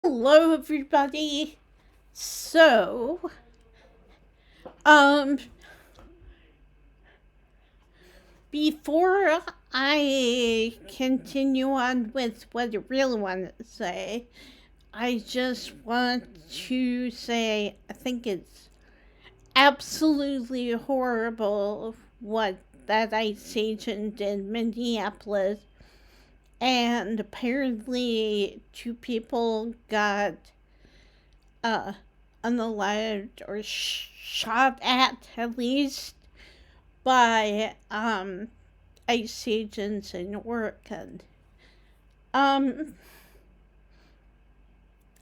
Hello, everybody. So, um, before I continue on with what I really want to say, I just want to say I think it's absolutely horrible what that ICE agent did in Minneapolis. And apparently, two people got uh, unalived or shot at least by ICE agents in Oregon. Um,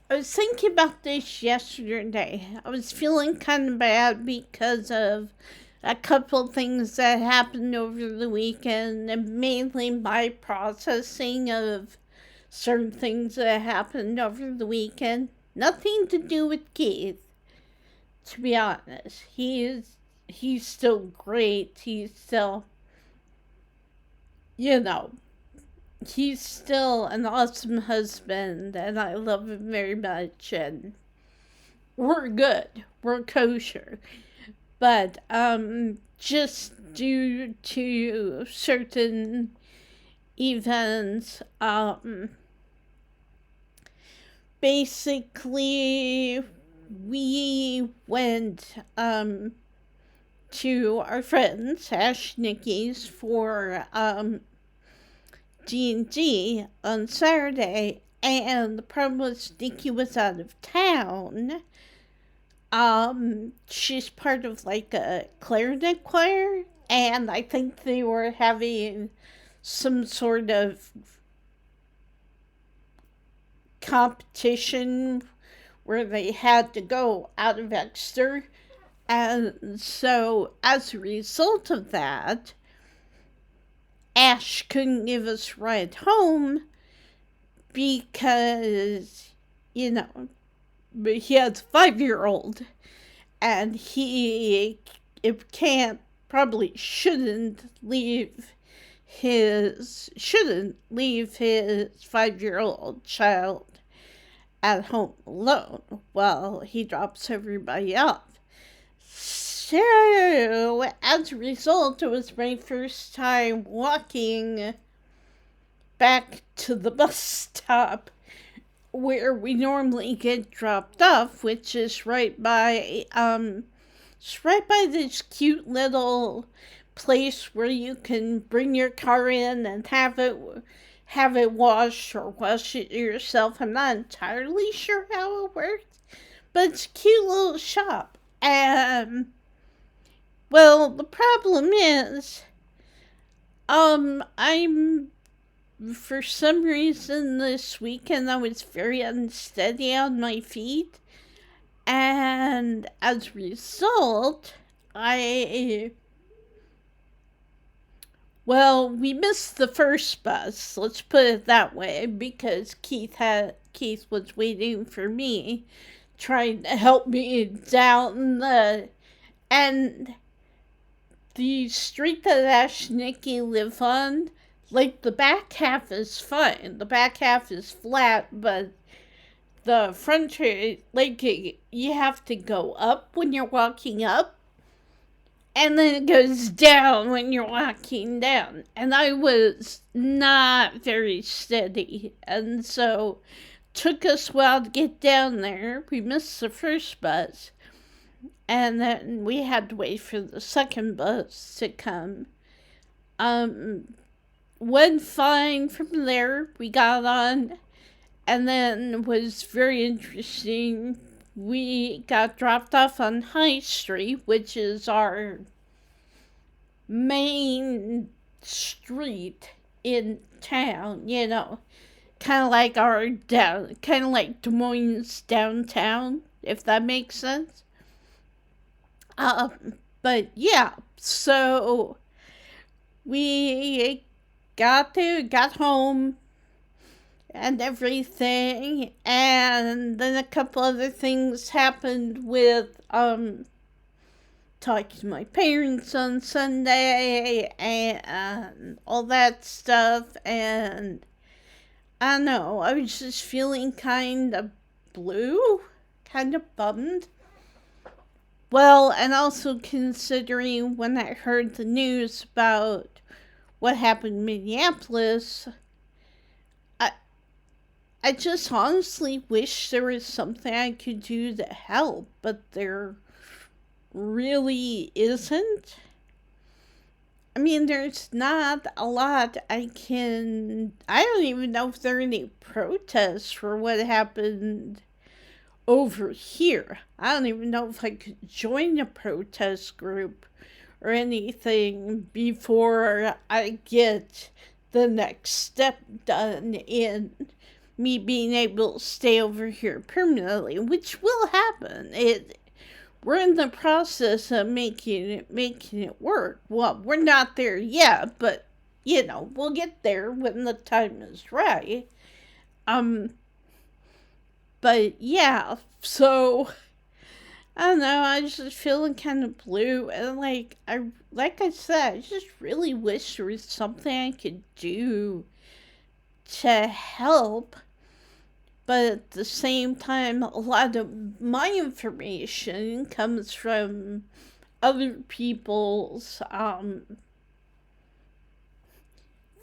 I was thinking about this yesterday. I was feeling kind of bad because of a couple things that happened over the weekend, and mainly my processing of certain things that happened over the weekend. Nothing to do with Keith, to be honest. He's still great. He's still, you know, he's still an awesome husband, and I love him very much, and we're good. We're kosher. But just due to certain events, basically we went to our friends Ash Nicky's for D&D on Saturday, and the problem was Nikki was out of town. She's part of like a clarinet choir, and I think they were having some sort of competition where they had to go out of Exeter. And so, as a result of that, Ash couldn't give us a ride home because, you know, he has a 5-year-old and he probably shouldn't leave his 5-year-old child at home alone while he drops everybody off. So, as a result, it was my first time walking back to the bus stop where we normally get dropped off, which is right by this cute little place where you can bring your car in and have it washed or wash it yourself. I'm not entirely sure how it works, but it's a cute little shop. Well, the problem is, I'm for some reason this weekend I was very unsteady on my feet, and as a result, we missed the first bus, let's put it that way, because Keith was waiting for me, trying to help me down and the street that Ash and Nikki live on, like, the back half is fine. The back half is flat, but the front, like, you have to go up when you're walking up, and then it goes down when you're walking down. And I was not very steady, and so took us a while to get down there. We missed the first bus, and then we had to wait for the second bus to come. Went fine from there. We got on, and then it was very interesting. We got dropped off on High Street, which is our main street in town, kind of like kind of like Des Moines downtown, if that makes sense. But yeah, so we got there, got home, and everything, and then a couple other things happened with talking to my parents on Sunday and all that stuff, and I don't know, I was just feeling kind of blue, kind of bummed. Well, and also considering when I heard the news about what happened in Minneapolis, I I just honestly wish there was something I could do to help, but there really isn't. I mean, there's not a lot I don't even know if there are any protests for what happened over here. I don't even know if I could join a protest group or anything before I get the next step done in me being able to stay over here permanently, which will happen. We're in the process of making it work. Well, we're not there yet, but we'll get there when the time is right. Um, but yeah, so I don't know. I was just feeling kind of blue, and like I said, I just really wish there was something I could do to help. But at the same time, a lot of my information comes from other people's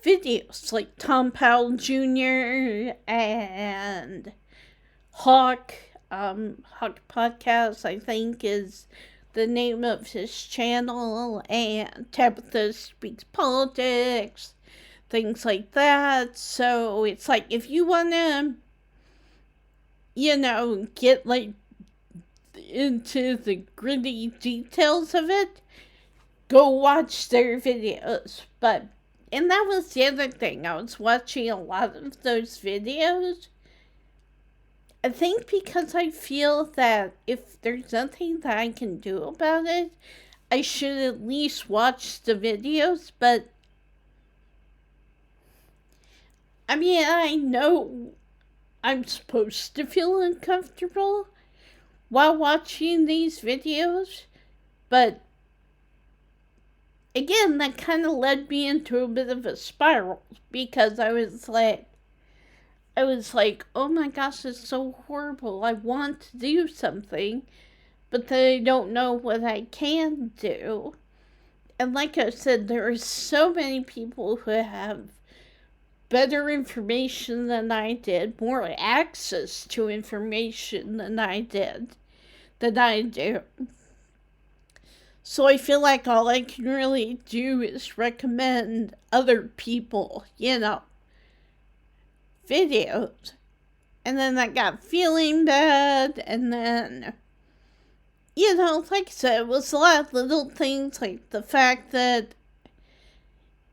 videos, like Tom Powell Jr. and Hawk. Hawk Podcast, I think, is the name of his channel, and Tabitha Speaks Politics, things like that. So it's like, if you want to, get into the gritty details of it, go watch their videos. And that was the other thing. I was watching a lot of those videos. I think because I feel that if there's nothing that I can do about it, I should at least watch the videos. But I mean, I know I'm supposed to feel uncomfortable while watching these videos, but again, that kind of led me into a bit of a spiral, because I was like, oh my gosh, it's so horrible. I want to do something, but then I don't know what I can do. And like I said, there are so many people who have better information than I did, more access to information than I do. So I feel like all I can really do is recommend other people, videos. And then I got feeling bad, and then, like I said, it was a lot of little things, like the fact that,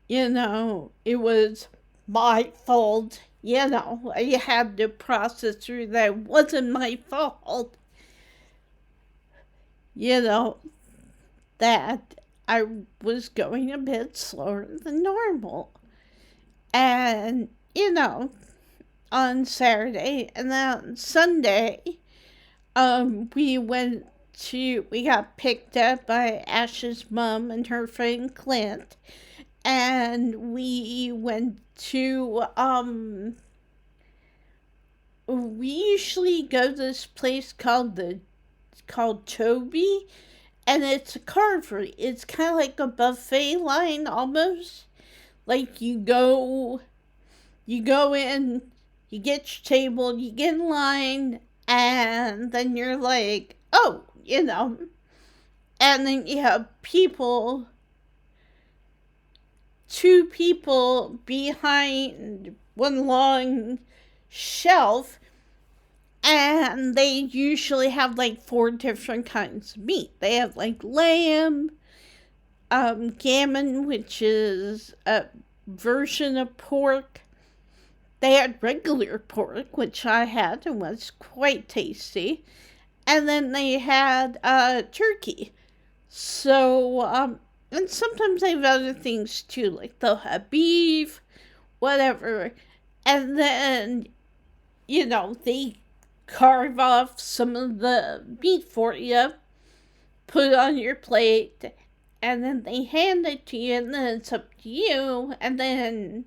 it was my fault. I had to process through that it wasn't my fault. That I was going a bit slower than normal. And, on Saturday and then on Sunday, we got picked up by Ash's mom and her friend Clint, and we went to, we usually go to this place called Toby, and it's a carvery. It's kind of like a buffet line almost. Like you go in, you get your table, you get in line, and then you're like, oh, and then you have two people behind one long shelf, and they usually have 4 different kinds of meat. They have lamb, gammon, which is a version of pork. They had regular pork, which I had and was quite tasty. And then they had turkey. So, and sometimes they have other things too, like they'll have beef, whatever. And then, they carve off some of the meat for you, put it on your plate, and then they hand it to you, and then it's up to you. And then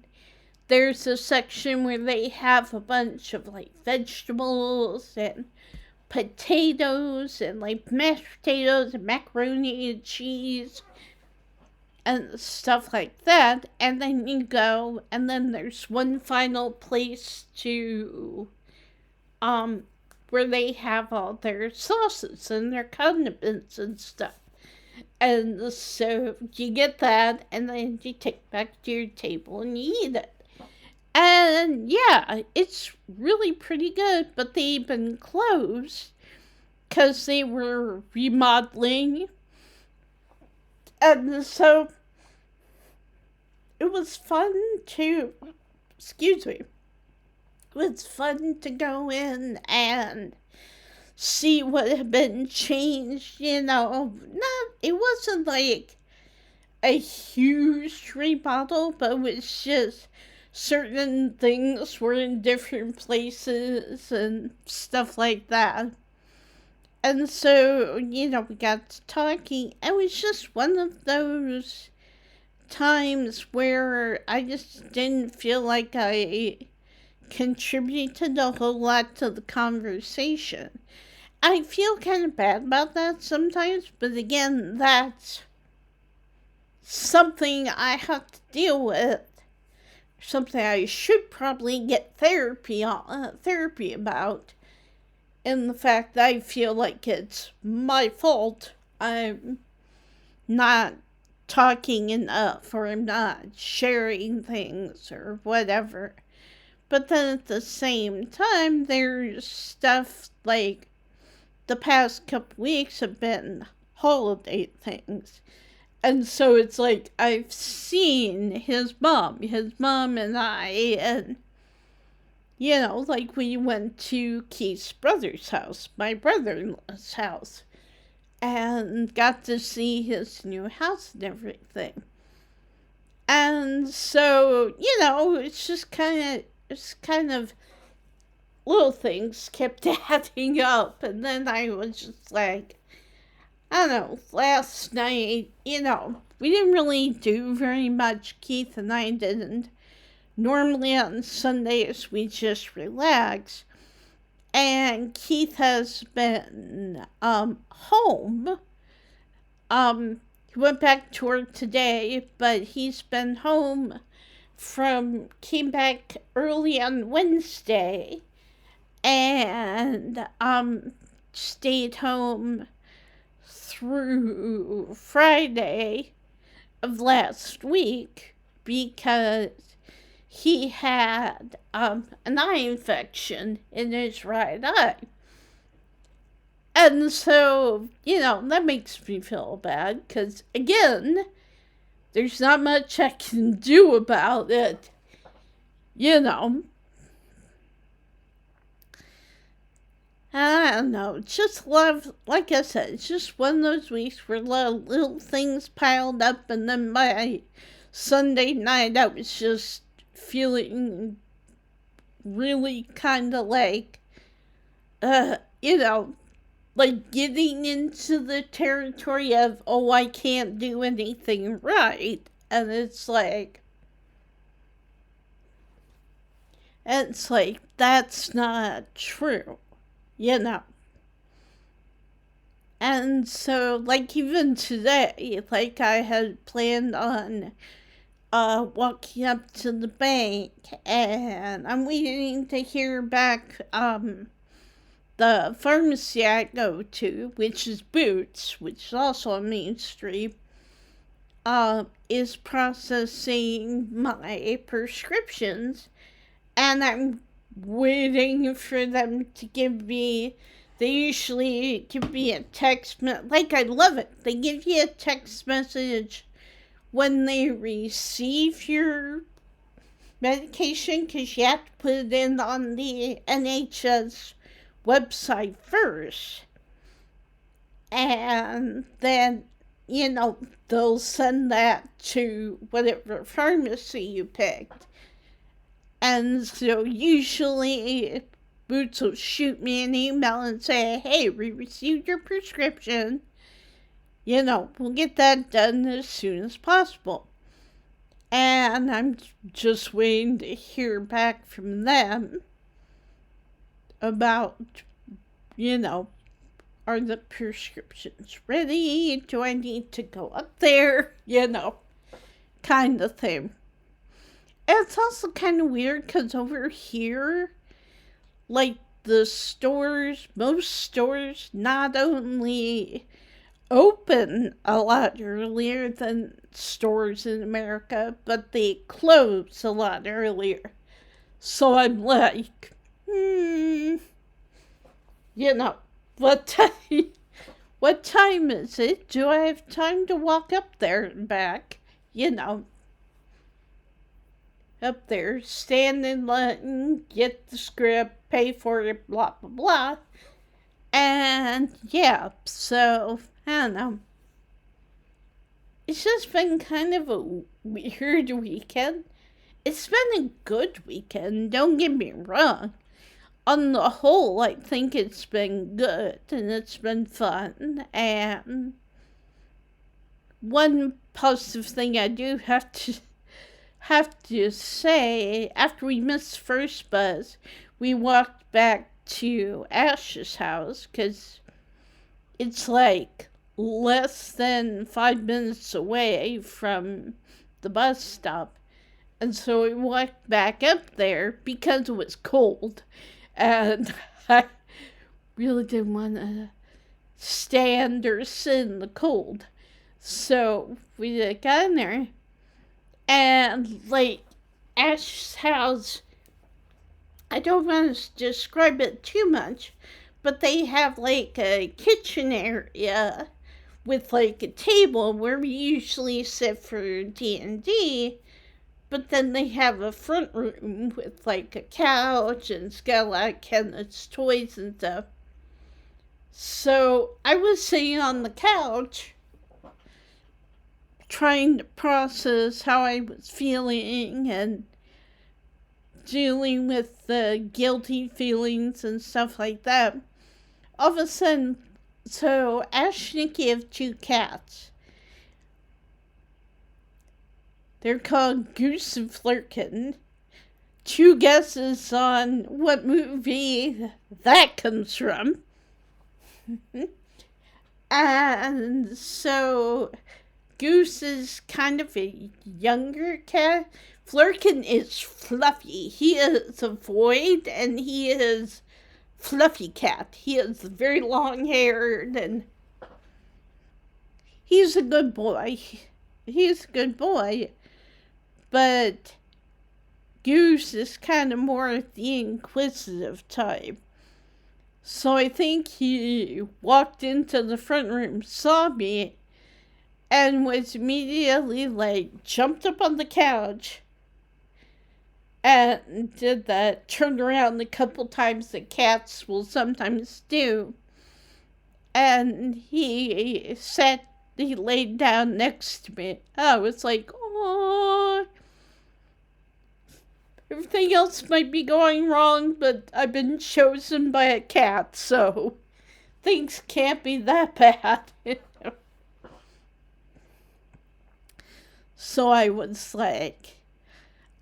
there's a section where they have a bunch of like vegetables and potatoes and like mashed potatoes and macaroni and cheese and stuff like that. And then you go, and then there's one final place to where they have all their sauces and their condiments and stuff. And so you get that, and then you take it back to your table and you eat it. And yeah, it's really pretty good, but they've been closed because they were remodeling. And so it was fun to, excuse me, it was fun to go in and see what had been changed, it wasn't like a huge remodel, but it was just certain things were in different places and stuff like that. And so, we got to talking. It was just one of those times where I just didn't feel like I contributed a whole lot to the conversation. I feel kind of bad about that sometimes, but again, that's something I have to deal with. Something I should probably get therapy about, in the fact that I feel like it's my fault I'm not talking enough or I'm not sharing things or whatever. But then at the same time, there's stuff like the past couple weeks have been holiday things. And so it's like I've seen his mom and I, and, like we went to Keith's brother's house, my brother-in-law's house, and got to see his new house and everything. And so, it's kind of little things kept adding up. And then I was just like, I don't know, last night, we didn't really do very much. Keith and I didn't. Normally on Sundays, we just relax. And Keith has been home. He went back to work today, but he's been home came back early on Wednesday and stayed home through Friday of last week because he had an eye infection in his right eye. And so, that makes me feel bad because, again, there's not much I can do about it, I don't know, just love, like I said, it's just one of those weeks where a lot of little things piled up, and then by Sunday night I was just feeling really kind of like, like getting into the territory of, oh, I can't do anything right. And it's like, that's not true, And so, like, even today, like, I had planned on walking up to the bank, and I'm waiting to hear back, the pharmacy I go to, which is Boots, which is also on Main Street, is processing my prescriptions, and I'm waiting for them to give me, they usually give me a text, I love it, they give you a text message when they receive your medication, because you have to put it in on the NHS website first, and then they'll send that to whatever pharmacy you picked. And so usually Boots will shoot me an email and say, hey, we received your prescription, we'll get that done as soon as possible. and I'm just waiting to hear back from them about, you know, are the prescriptions ready? Do I need to go up there? You know, kind of thing. It's also kind of weird because over here, like the stores, most stores not only open a lot earlier than stores in America, but they close a lot earlier. So I'm like, you know, what time, what time is it? Do I have time to walk up there and back? You know, up there, stand in line, get the script, pay for it, blah, blah, blah. And yeah, so, I don't know. It's just been kind of a weird weekend. It's been a good weekend, don't get me wrong. On the whole, I think it's been good and it's been fun. And one positive thing I do have to say, after we missed first bus, we walked back to Ash's house because it's like less than 5 minutes away from the bus stop. And so we walked back up there because it was cold. And I really didn't want to stand or sit in the cold. So we got in there. And, like, Ash's house, I don't want to describe it too much, but they have, like, a kitchen area with, like, a table where we usually sit for D&D, but then they have a front room with, like, a couch, and it's got a lot of Kenneth's toys and stuff. So I was sitting on the couch trying to process how I was feeling and dealing with the guilty feelings and stuff like that. All of a sudden, so Ash and Nikki have 2 cats. They're called Goose and Flurkin. 2 guesses on what movie that comes from. And so Goose is kind of a younger cat. Flurkin is fluffy. He is a void, and he is fluffy cat. He is very long-haired, and he's a good boy. He's a good boy. But Goose is kind of more the inquisitive type. So I think he walked into the front room, saw me, and was immediately, like, jumped up on the couch and did that, turned around a couple times that cats will sometimes do. And he laid down next to me. I was like, oh, everything else might be going wrong, but I've been chosen by a cat, so things can't be that bad. So I was like,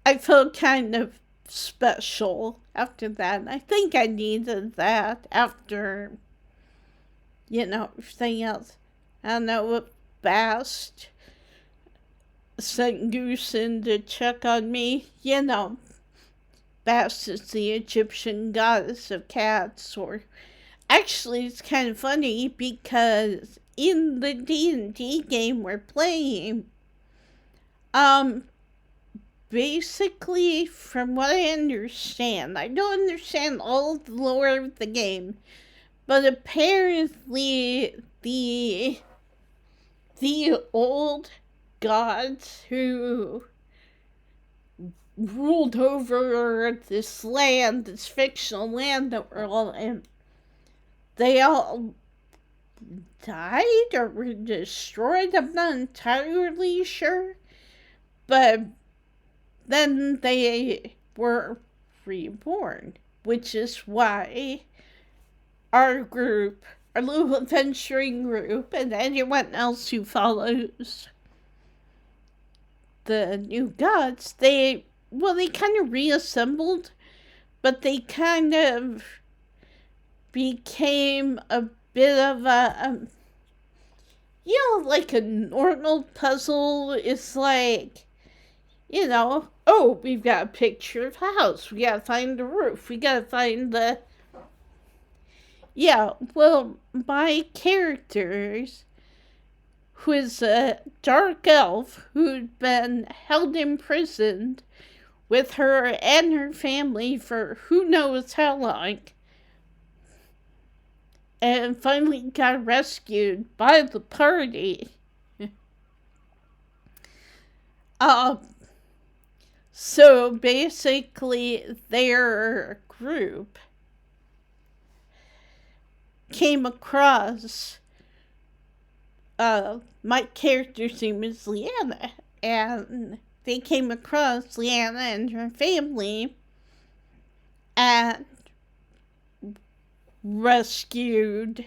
I felt kind of special after that. I think I needed that after, everything else. I don't know what Bast sent Goose in to check on me. Bast is the Egyptian goddess of cats. Or actually, it's kind of funny because in the D&D game we're playing, basically, from what I understand, I don't understand all of the lore of the game, but apparently the old gods who ruled over this land, this fictional land that we're all in, they all died or were destroyed. I'm not entirely sure. But then they were reborn, which is why our group, our little adventuring group, and anyone else who follows the new gods, they kind of reassembled, but they kind of became a bit of like a normal puzzle is like, oh, we've got a picture of a house. We gotta find the roof. We gotta find the. Yeah, well, my characters, who is a dark elf who'd been held imprisoned with her and her family for who knows how long, and finally got rescued by the party. So basically, their group came across my character's name is Leanna, and they came across Leanna and her family and rescued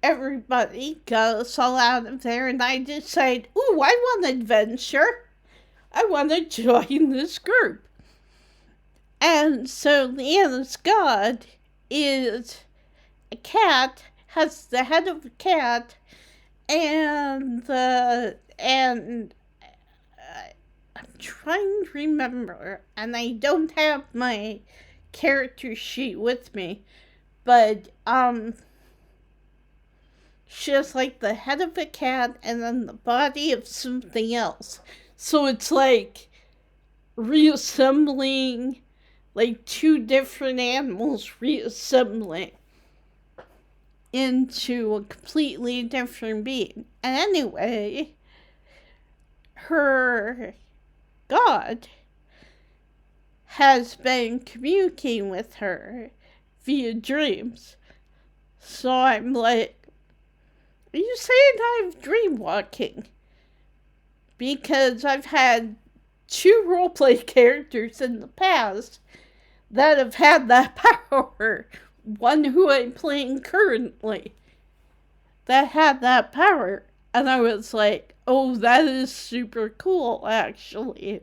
everybody, got us all out of there, and I decided, ooh, I want adventure. I want to join this group. And so Leanna's god is a cat, has the head of a cat, and I'm trying to remember, and I don't have my character sheet with me, but she has like the head of a cat and then the body of something else. So it's like reassembling, like two different animals reassembling into a completely different being. And anyway, her god has been communicating with her via dreams. So I'm like, are you saying I'm dream walking? Because I've had 2 roleplay characters in the past that have had that power. One who I'm playing currently that had that power. And I was like, oh, that is super cool, actually.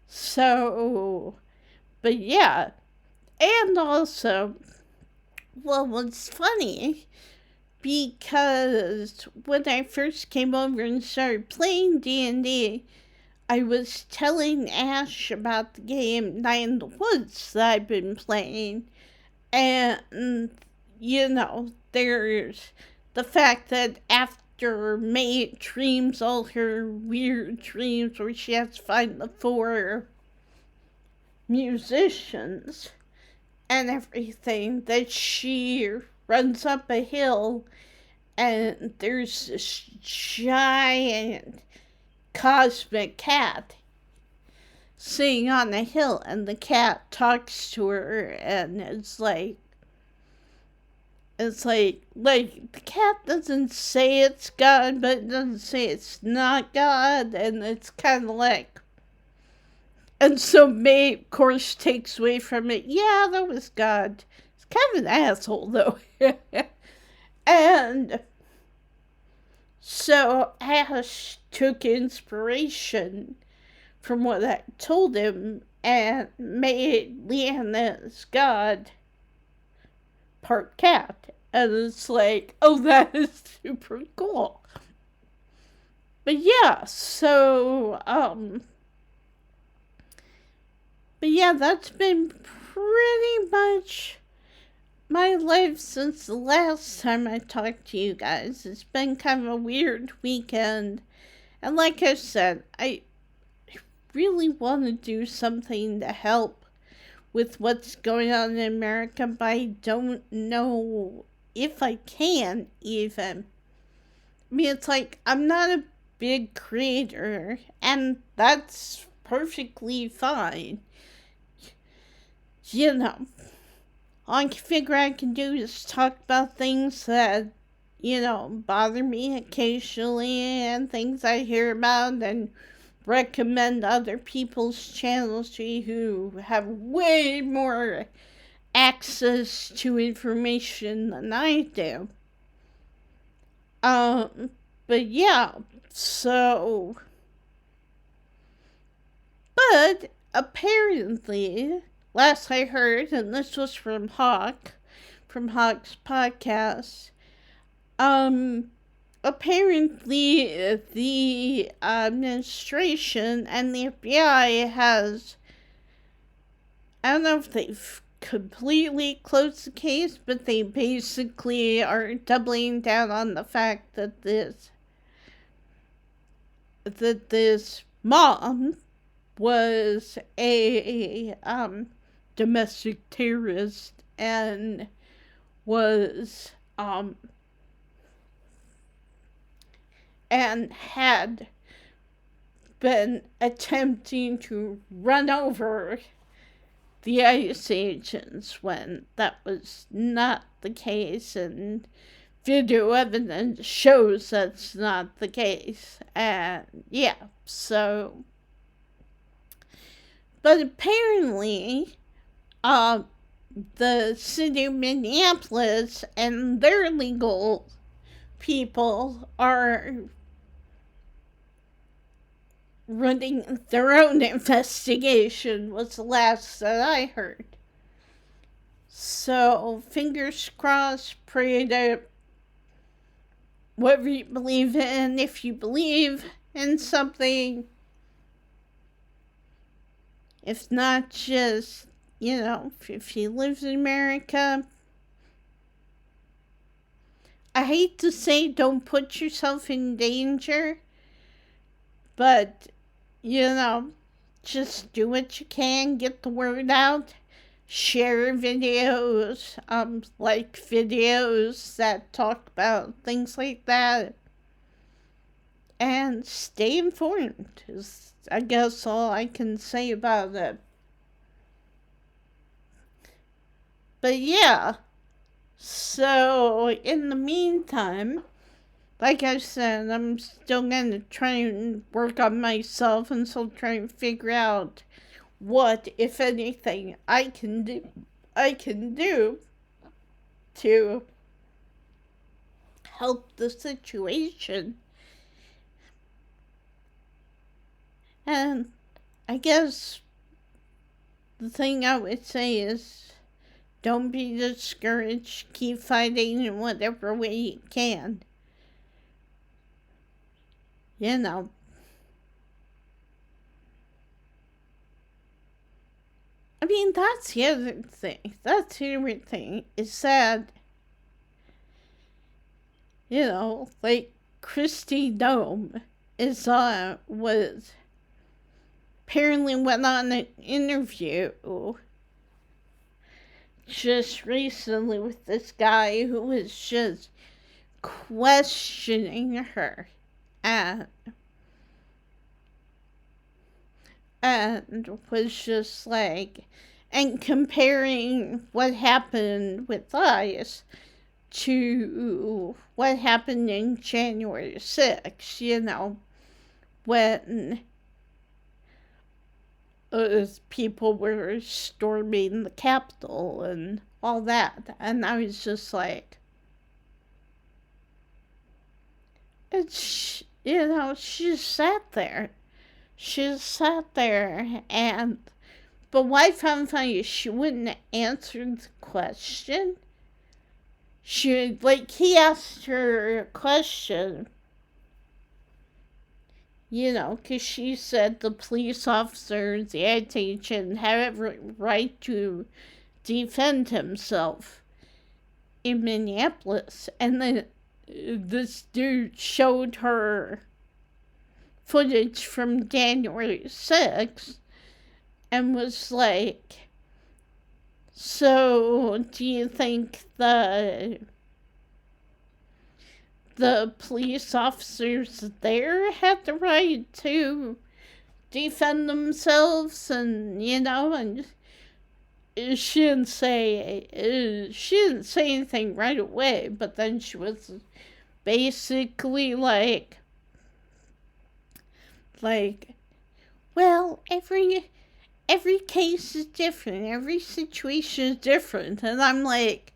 So, but yeah. And also, well, what's funny, because when I first came over and started playing D&D, I was telling Ash about the game Night in the Woods that I've been playing. And, there's the fact that after May dreams all her weird dreams where she has to find the 4 musicians and everything, that she runs up a hill and there's this giant cosmic cat sitting on the hill, and the cat talks to her, and it's like the cat doesn't say it's God, but it doesn't say it's not God, and it's kind of like, and so May, of course, takes away from it, yeah, that was God. It's kind of an asshole, though. And so Ash took inspiration from what I told him and made Leanna's god part cat. And it's like, oh, that is super cool. But yeah, so, but yeah, that's been pretty much my life since the last time I talked to you guys. It's been kind of a weird weekend. And like I said, I really want to do something to help with what's going on in America, but I don't know if I can even. I mean, it's like, I'm not a big creator, and that's perfectly fine. All I can figure I can do is talk about things that, bother me occasionally and things I hear about, and recommend other people's channels to you who have way more access to information than I do. But yeah, so But apparently, last I heard, and this was from Hawk's podcast, apparently the administration and the FBI has, I don't know if they've completely closed the case, but they basically are doubling down on the fact that this mom was a domestic terrorist and was and had been attempting to run over the ICE agents when that was not the case, and video evidence shows that's not the case. And yeah, so, but apparently the city of Minneapolis and their legal people are running their own investigation, was the last that I heard. So, fingers crossed, pray to whatever you believe in. If you believe in something, if not, just, if you live in America, I hate to say don't put yourself in danger, but, just do what you can, get the word out, share videos, like videos that talk about things like that, and stay informed is, I guess, all I can say about it. But yeah, so in the meantime, like I said, I'm still gonna try and work on myself and still try and figure out what, if anything, I can do to help the situation. And I guess the thing I would say is don't be discouraged. Keep fighting in whatever way you can. I mean, that's the other thing. That's the other thing is that, like Kristi Noem was apparently went on an interview just recently with this guy who was just questioning her and was just like, and comparing what happened with us to what happened in January 6th, when people were storming the Capitol and all that. And I was just like, she just sat there. But what I found funny is she wouldn't answer the question. He asked her a question, because she said the police officer, the ICE agent, had every right to defend himself in Minneapolis. And then this dude showed her footage from January 6th and was like, so do you think the police officers there had the right to defend themselves? And and she didn't say anything right away, but then she was basically like, well, every case is different, every situation is different. And I'm like,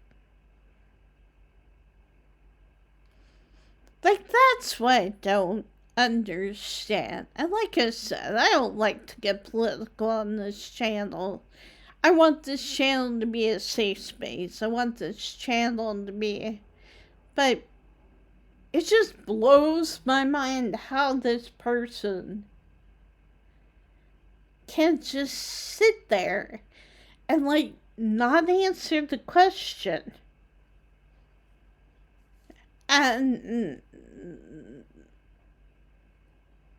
that's what I don't understand. And like I said, I don't like to get political on this channel. I want this channel to be a safe space. I want this channel to be. But it just blows my mind how this person can just sit there and, like, not answer the question. And,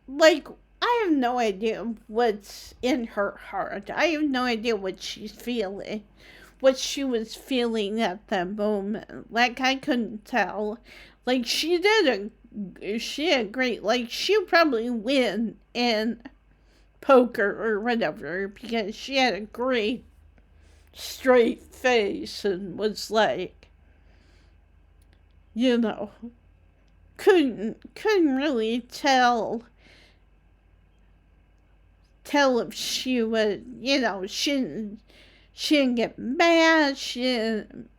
like, I have no idea what's in her heart. I have no idea what she's feeling. What she was feeling at that moment. Like, I couldn't tell. Like, she had great, like, she'd probably win in poker or whatever because she had a great straight face and was like, you know, couldn't really tell if she would, she didn't get mad, she didn't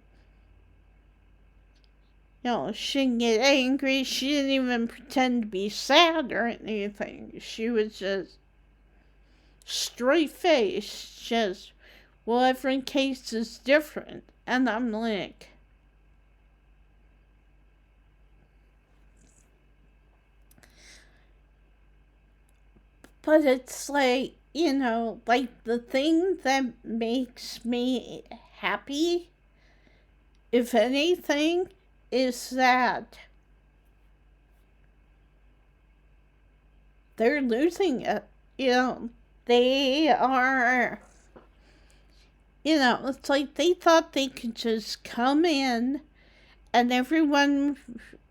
get angry, she didn't even pretend to be sad or anything. She was just straight face, just, well, every case is different. And I'm like, but it's like, like the thing that makes me happy, if anything, is that they're losing it. They are, it's like they thought they could just come in and everyone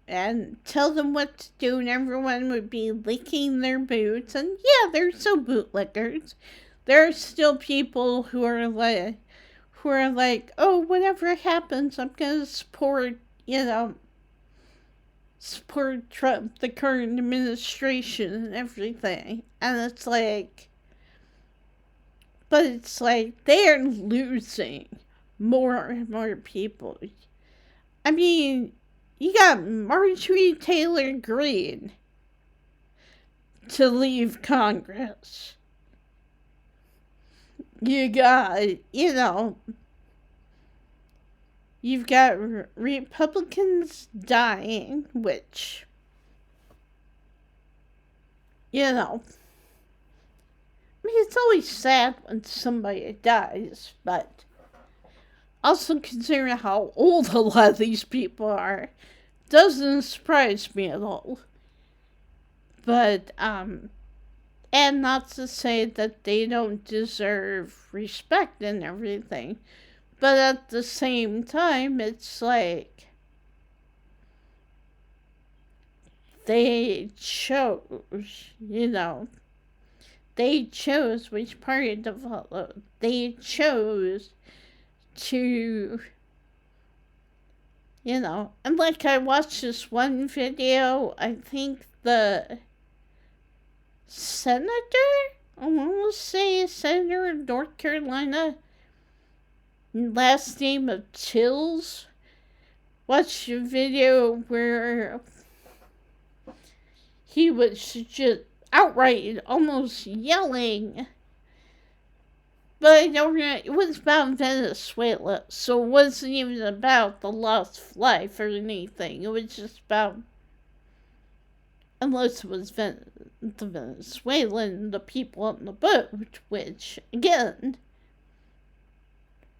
and tell them what to do, and everyone would be licking their boots. And yeah, there's still bootlickers. There are still people who are like, oh, whatever happens, I'm gonna support Trump, the current administration, and everything. And it's like, but it's like they're losing more and more people. I mean, you got Marjorie Taylor Greene to leave Congress. You got, you've got Republicans dying, which, I mean, it's always sad when somebody dies, but also considering how old a lot of these people are, doesn't surprise me at all. But, and not to say that they don't deserve respect and everything, but at the same time, it's like, they chose, they chose which party to follow. They chose to, and like I watched this one video, I think the senator, I want to say senator of North Carolina, last name of Tills, watched a video where he was just outright almost yelling. But I don't know, it was about Venezuela, so it wasn't even about the lost of life or anything. It was just about, unless it was the Venezuelan, the people on the boat, which, again,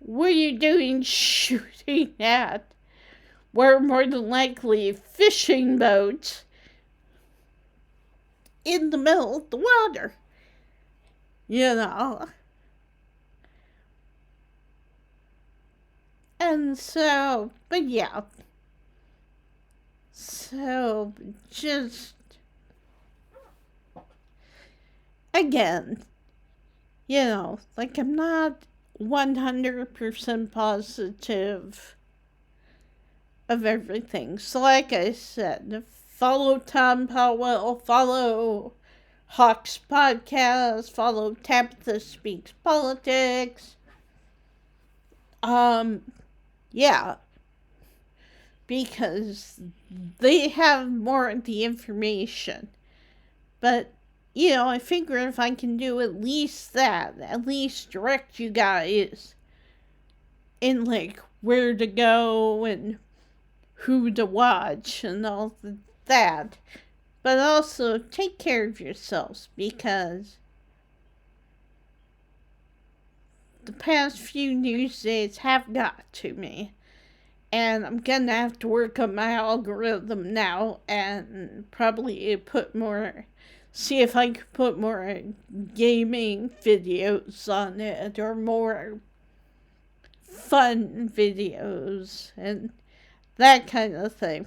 what are you doing shooting at? Were more than likely fishing boats in the middle of the water. And so, but yeah. So, just, again, like I'm not 100% positive of everything. So like I said, follow Tom Powell, follow Hawk's podcast, follow Tabitha Speaks Politics. Yeah, because they have more of the information. But, I figure if I can do at least that, at least direct you guys in, like, where to go and who to watch and all that. But also, take care of yourselves, because the past few news days have got to me. And I'm gonna have to work on my algorithm now and probably see if I can put more gaming videos on it, or more fun videos and that kind of thing.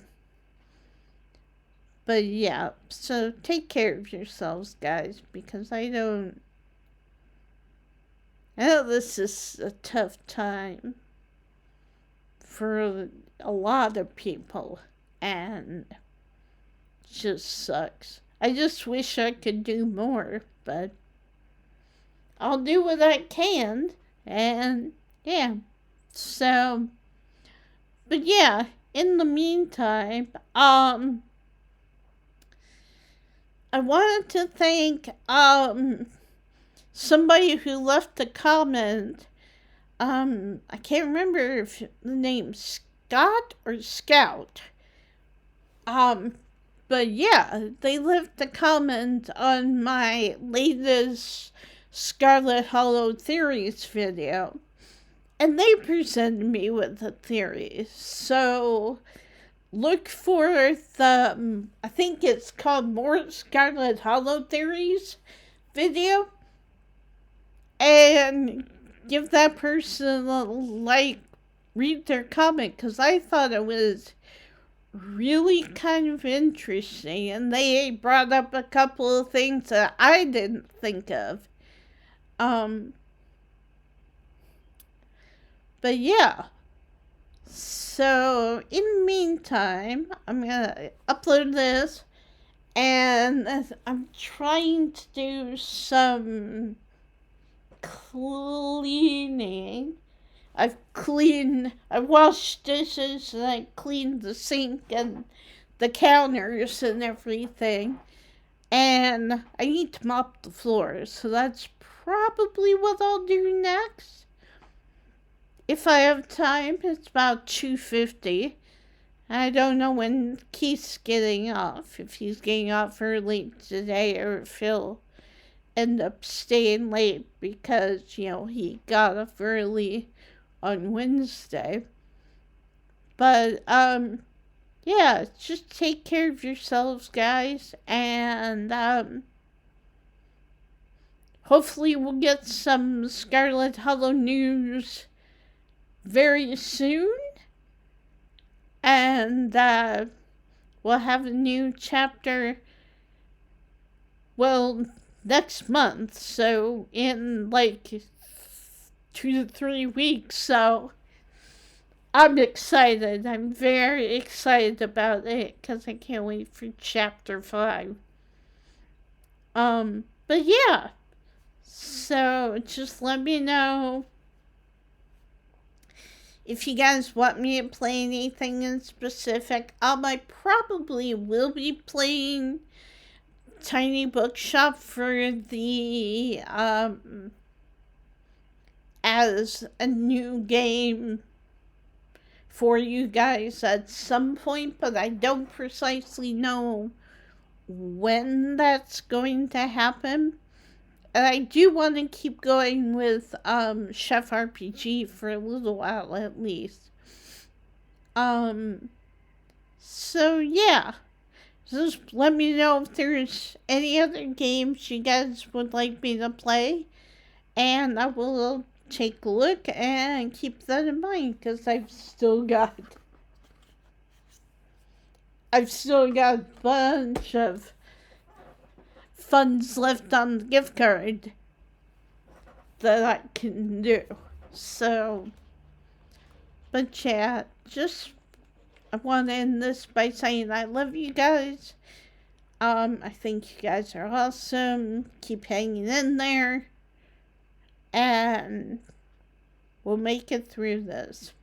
But yeah, so take care of yourselves, guys, because I know this is a tough time for a lot of people, and it just sucks. I just wish I could do more, but I'll do what I can, and yeah. So, but yeah, in the meantime, I wanted to thank somebody who left a comment. I can't remember if the name's Scott or Scout. But yeah, they left a comment on my latest Scarlet Hollow Theories video. And they presented me with the theories. So look for I think it's called More Scarlet Hollow Theories video. And give that person a like, read their comment, because I thought it was really kind of interesting. And they brought up a couple of things that I didn't think of. But yeah, so in the meantime, I'm gonna upload this, and I'm trying to do some cleaning. I washed dishes, and I cleaned the sink and the counters and everything, and I need to mop the floors, so that's probably what I'll do next. If I have time. It's about 2:50. I don't know when Keith's getting off, if he's getting off early today or if he'll end up staying late because, he got off early on Wednesday. But, yeah, just take care of yourselves, guys, and, hopefully we'll get some Scarlet Hollow news very soon, and we'll have a new chapter, next month, so in like 2 to 3 weeks. So I'm excited. I'm very excited about it, because I can't wait for chapter 5. But yeah, so just let me know if you guys want me to play anything in specific. I probably will be playing Tiny Bookshop for the, as a new game for you guys at some point, but I don't precisely know when that's going to happen. And I do want to keep going with Chef RPG for a little while at least. So yeah. Just let me know if there's any other games you guys would like me to play. And I will take a look and keep that in mind, because I've still got a bunch of funds left on the gift card that I can do. So, but yeah, I want to end this by saying I love you guys. I think you guys are awesome. Keep hanging in there, and we'll make it through this.